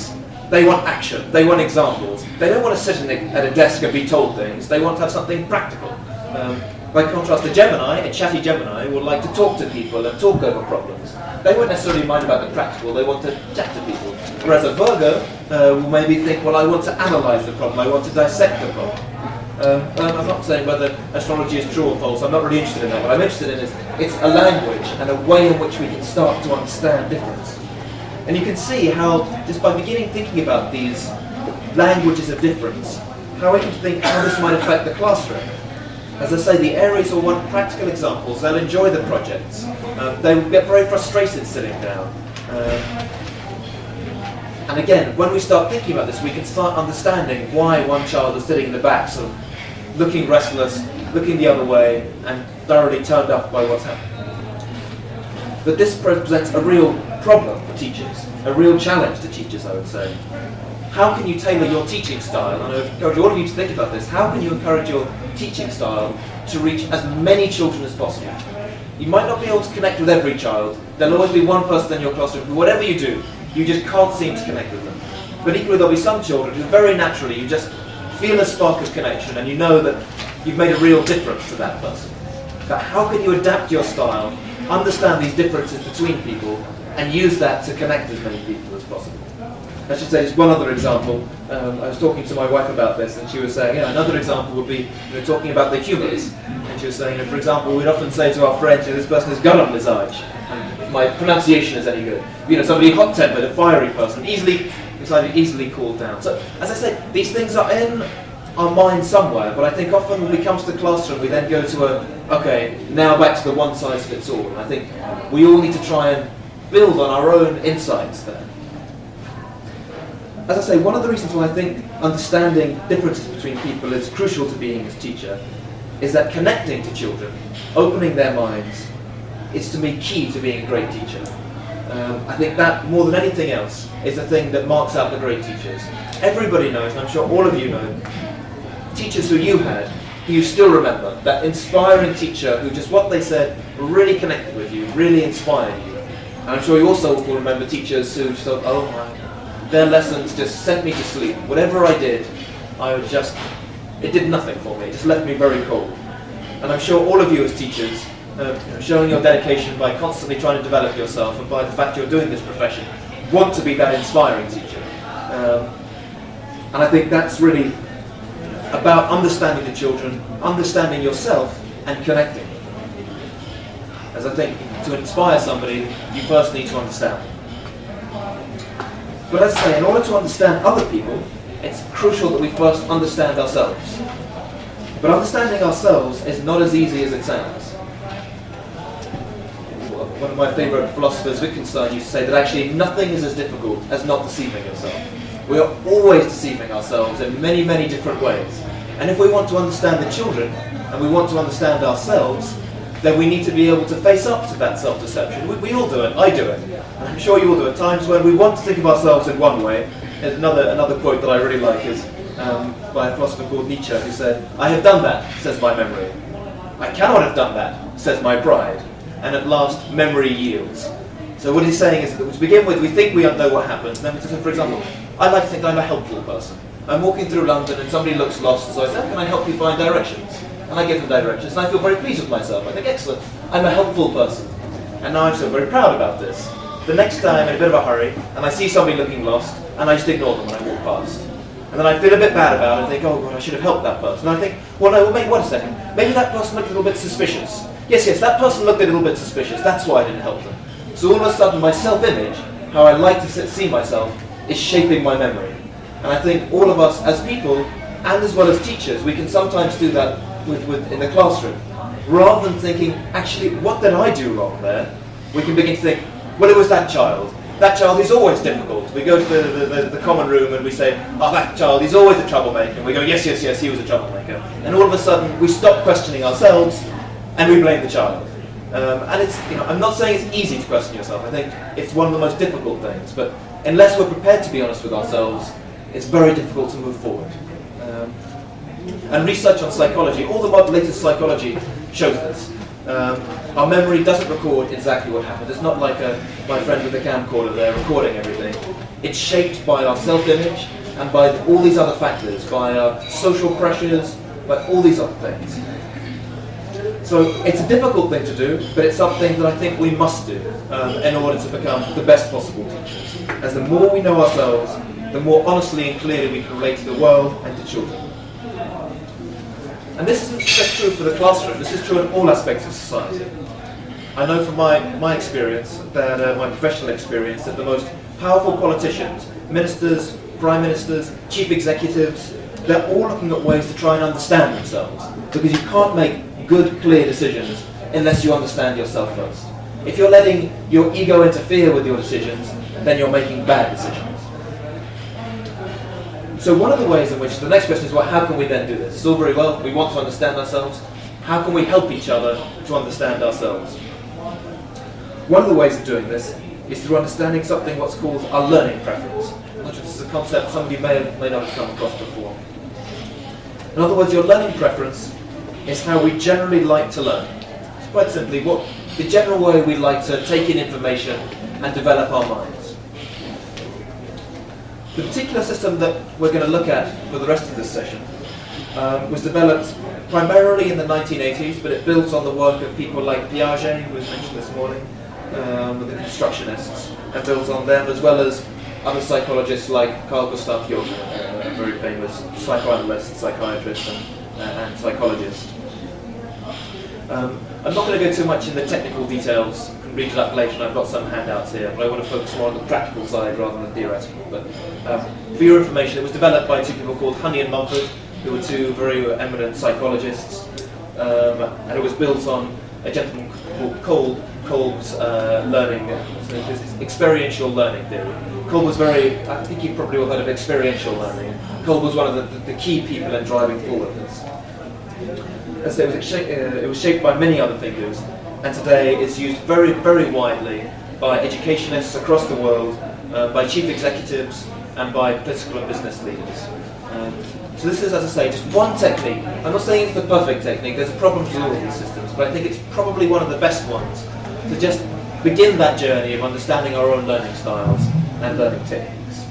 is they want action, they want examples. They don't want to sit at a desk and be told things, they want to have something practical. By contrast, a Gemini, a chatty Gemini, would like to talk to people and talk over problems. They won't necessarily mind about the practical, they want to chat to people. Whereas a Virgo will maybe think, well, I want to analyse the problem, I want to dissect the problem. I'm not saying whether astrology is true or false, I'm not really interested in that. What I'm interested in is it's a language and a way in which we can start to understand difference. And you can see how, just by beginning thinking about these languages of difference, how we can think how this might affect the classroom. As I say, the Aries will want practical examples, they'll enjoy the projects, they will get very frustrated sitting down. And again, when we start thinking about this, we can start understanding why one child is sitting in the back, sort of looking restless, looking the other way, and thoroughly turned off by what's happening. But this presents a real problem for teachers, a real challenge to teachers, I would say. How can you tailor your teaching style? And I encourage all of you to think about this. How can you encourage your teaching style to reach as many children as possible? You might not be able to connect with every child. There'll always be one person in your classroom who, whatever you do, you just can't seem to connect with them. But equally, there'll be some children who very naturally you just feel a spark of connection and you know that you've made a real difference to that person. But how can you adapt your style, understand these differences between people, and use that to connect as many people as possible? I should say just one other example. I was talking to my wife about this, and she was saying, another example would be talking about the humours. And she was saying, for example, we'd often say to our friends, this person is galant visage. And if my pronunciation is any good, somebody hot-tempered, a fiery person, easily cooled down. So, as I said, these things are in our mind somewhere, but I think often when we come to the classroom, we then go to now back to the one-size-fits-all. And I think we all need to try and build on our own insights there. As I say, one of the reasons why I think understanding differences between people is crucial to being a teacher is that connecting to children, opening their minds, is to me key to being a great teacher. I think that, more than anything else, is the thing that marks out the great teachers. Everybody knows, and I'm sure all of you know, teachers who you had, who you still remember, that inspiring teacher who just what they said really connected with you, really inspired you. And I'm sure you also will remember teachers who just thought, oh my, their lessons just sent me to sleep. Whatever I did, it did nothing for me. It just left me very cold. And I'm sure all of you as teachers, showing your dedication by constantly trying to develop yourself and by the fact you're doing this profession, want to be that inspiring teacher. And I think that's really about understanding the children, understanding yourself, and connecting. As I think, to inspire somebody, you first need to understand. But as I say, in order to understand other people, it's crucial that we first understand ourselves. But understanding ourselves is not as easy as it sounds. One of my favourite philosophers, Victor used to say that actually nothing is as difficult as not deceiving yourself. We are always deceiving ourselves in many, many different ways. And if we want to understand the children, and we want to understand ourselves, then we need to be able to face up to that self-deception. We all do it, I do it. And I'm sure you all do at times when we want to think of ourselves in one way. There's another quote that I really like is by a philosopher called Nietzsche, who said, "I have done that, says my memory. I cannot have done that, says my pride. And at last, memory yields." So what he's saying is that to begin with, we think we know what happens. And then, for example, I like to think I'm a helpful person. I'm walking through London and somebody looks lost, so I say, "Can I help you find directions?" And I give them directions, and I feel very pleased with myself. I think, excellent, I'm a helpful person. And now I'm so very proud about this. The next time I'm in a bit of a hurry, and I see somebody looking lost, and I just ignore them when I walk past. And then I feel a bit bad about it, and think, oh God, I should have helped that person. And I think, well no, wait 1 second, maybe that person looked a little bit suspicious. Yes, that person looked a little bit suspicious, that's why I didn't help them. So all of a sudden my self-image, how I like to see myself, is shaping my memory. And I think all of us as people, and as well as teachers, we can sometimes do that in the classroom. Rather than thinking, actually, what did I do wrong there? We can begin to think, well, it was that child. That child is always difficult. We go to the common room and we say, oh, that child, he's always a troublemaker. And we go, yes, he was a troublemaker. And all of a sudden, we stop questioning ourselves and we blame the child. And it's, I'm not saying it's easy to question yourself. I think it's one of the most difficult things. But unless we're prepared to be honest with ourselves, it's very difficult to move forward. And research on psychology, all the latest psychology shows this. Our memory doesn't record exactly what happened. It's not like my friend with the camcorder there recording everything. It's shaped by our self-image and by all these other factors, by our social pressures, by all these other things. So it's a difficult thing to do, but it's something that I think we must do in order to become the best possible teachers. As the more we know ourselves, the more honestly and clearly we can relate to the world and to children. And this isn't just true for the classroom, this is true in all aspects of society. I know from my experience, that my professional experience, that the most powerful politicians, ministers, prime ministers, chief executives, they're all looking at ways to try and understand themselves. Because you can't make good, clear decisions unless you understand yourself first. If you're letting your ego interfere with your decisions, then you're making bad decisions. So one of the ways in which, the next question is, well, how can we then do this? It's all very well, we want to understand ourselves. How can we help each other to understand ourselves? One of the ways of doing this is through understanding something what's called our learning preference. I'm not sure this is a concept some of you may not have come across before. In other words, your learning preference is how we generally like to learn. It's quite simply what the general way we like to take in information and develop our minds. The particular system that we're going to look at for the rest of this session was developed primarily in the 1980s, but it builds on the work of people like Piaget, who was mentioned this morning, with the constructionists, and builds on them, as well as other psychologists like Carl Gustav Jung, a very famous psychoanalyst, psychiatrist, and psychologist. I'm not going to go too much in the technical details. You can read it up later, and I've got some handouts here, but I want to focus more on the practical side rather than the theoretical. But for your information, it was developed by two people called Honey and Mumford, who were two very eminent psychologists, and it was built on a gentleman called Kolb's learning, his experiential learning theory. Kolb was I think you probably all heard of experiential learning. Kolb was one of the key people in driving forward this. As I say, it was shaped by many other figures, and today is used very, very widely by educationists across the world, by chief executives, and by political and business leaders. So this is, as I say, just one technique. I'm not saying it's the perfect technique, there's problems with all of these systems, but I think it's probably one of the best ones to just begin that journey of understanding our own learning styles and learning techniques.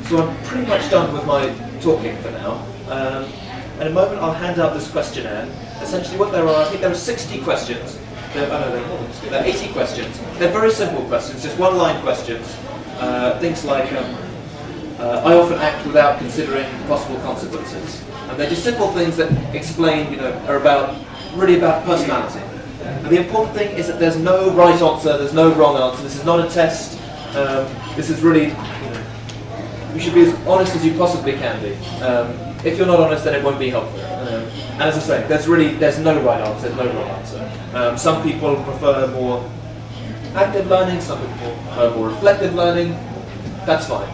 So I'm pretty much done with my talking for now. In a moment I'll hand out this questionnaire. Essentially what there are, I think there are 60 questions. There are 80 questions. They're very simple questions, just one-line questions. Things like, I often act without considering possible consequences. And they're just simple things that explain, are really about personality. And the important thing is that there's no right answer, there's no wrong answer. This is not a test. This is really, you should be as honest as you possibly can be. If you're not honest, then it won't be helpful. And as I say, there's no right answer, there's no wrong answer. Some people prefer more active learning, some people prefer more reflective learning. That's fine.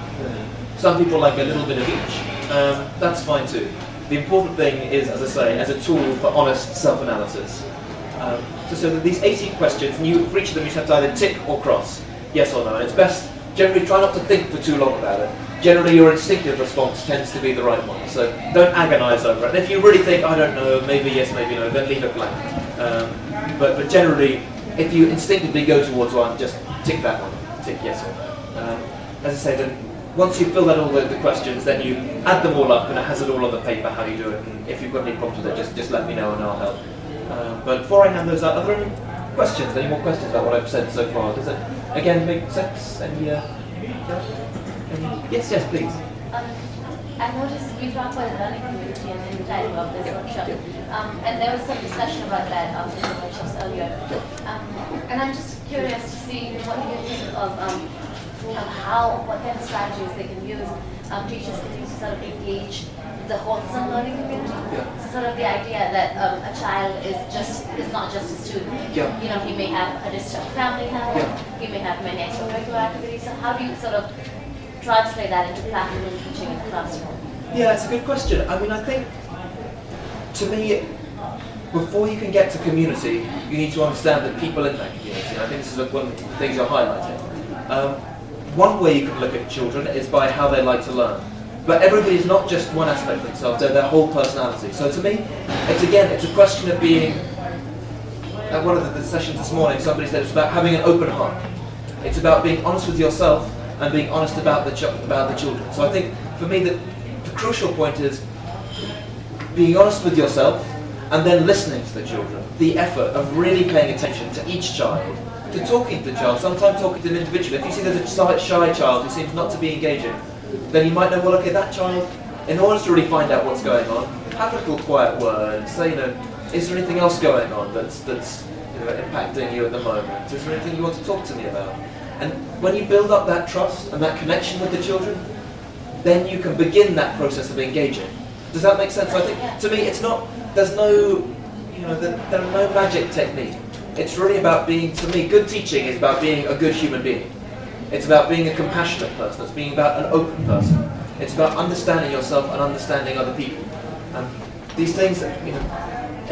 Some people like a little bit of each. That's fine too. The important thing is, as I say, as a tool for honest self-analysis. So these 80 questions, and for each of them you have to either tick or cross, yes or no. And it's best, generally try not to think for too long about it. Generally your instinctive response tends to be the right one, so don't agonize over it. And if you really think, I don't know, maybe yes, maybe no, then leave it blank. But generally, if you instinctively go towards one, just tick that one, tick yes or no. As I say, then once you've filled out all the questions, then you add them all up, and it has it all on the paper how you do it. And if you've got any problems with it, just let me know and I'll help. But before I hand those out, are there any questions? Any more questions about what I've said so far? Does it again make sense? Yes, please. I noticed you talked about the learning community and the title of this workshop, and there was some discussion about that in the workshops earlier. And I'm just curious to see what you think of what kind of strategies they can use, teachers can use to sort of engage the wholesome learning community. So sort of the idea that a child is not just a student. He may have a disturbed family life, he may have many extracurricular activities. So how do you sort of translate that into practical teaching in the classroom? Yeah, it's a good question. I mean, I think, to me, before you can get to community, you need to understand the people in that community. And I think this is one of the things you're highlighting. One way you can look at children is by how they like to learn. But everybody is not just one aspect of themselves, they're their whole personality. So to me, it's a question of being, at one of the sessions this morning, somebody said it's about having an open heart. It's about being honest with yourself and being honest about the children. So I think for me the crucial point is being honest with yourself and then listening to the children. The effort of really paying attention to each child, to talking to the child, sometimes talking to them individually. If you see there's a shy child who seems not to be engaging, then you might know, well, okay, that child, in order to really find out what's going on, have a little quiet word, say, is there anything else going on that's impacting you at the moment? Is there anything you want to talk to me about? And when you build up that trust and that connection with the children, then you can begin that process of engaging. Does that make sense? I think, to me, there are no magic technique. It's really about being, to me, good teaching is about being a good human being. It's about being a compassionate person. It's being about an open person. It's about understanding yourself and understanding other people. These things, in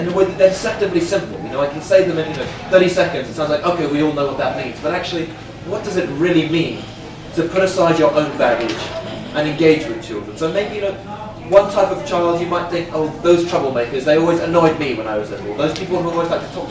a way that they're deceptively simple. I can say them in 30 seconds. It sounds like, okay, we all know what that means. But actually, what does it really mean to put aside your own baggage and engage with children? So maybe, one type of child you might think, oh, those troublemakers, they always annoyed me when I was little. Those people who always like to talk.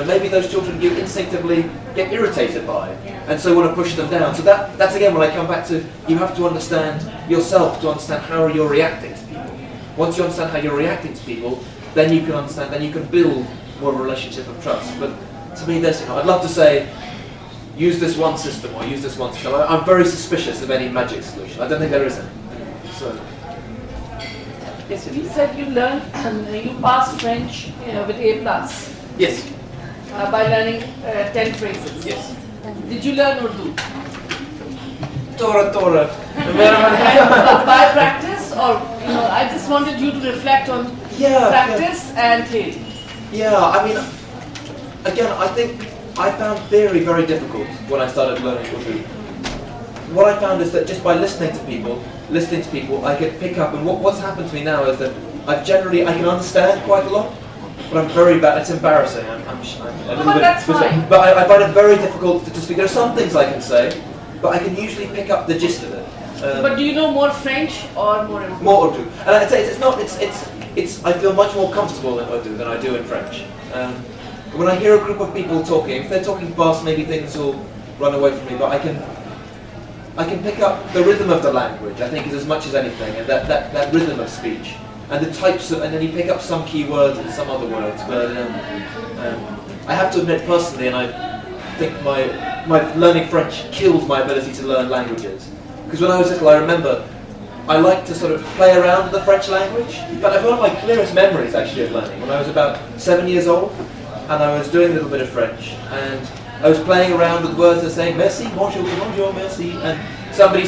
Maybe those children you instinctively get irritated by, and so want to push them down. So that's again when I come back to, you have to understand yourself to understand how you're reacting to people. Once you understand how you're reacting to people, then you can understand, then you can build more of a relationship of trust. But to me, I'd love to say, use this one system or use this one system. I'm very suspicious of any magic solution. I don't think there is any. So. Yes, you said you learned, you passed French with A+. Yes. By learning 10 phrases. Yes. Did you learn Urdu? Tora. By practice, or I just wanted you to reflect on practice and theory. Yeah, I mean, again, I think I found theory very difficult when I started learning Urdu. What I found is that just by listening to people, I could pick up, and what's happened to me now is that I can understand quite a lot, but I'm very bad. It's embarrassing. I'm a little bit. That's fine. But I find it very difficult to speak. There are some things I can say, but I can usually pick up the gist of it. But do you know more French or more Urdu? More Urdu, and I'd say I feel much more comfortable in Urdu than I do in French. When I hear a group of people talking, if they're talking fast, maybe things will run away from me. But I can pick up the rhythm of the language. I think is as much as anything, and that rhythm of speech. And the types of, and then you pick up some key words and some other words. But I have to admit personally, and I think my learning French killed my ability to learn languages. Because when I was little, I remember I liked to sort of play around with the French language. But one of my clearest memories actually of learning, when I was about 7 years old, and I was doing a little bit of French, and I was playing around with words and saying merci, bonjour, merci, and somebody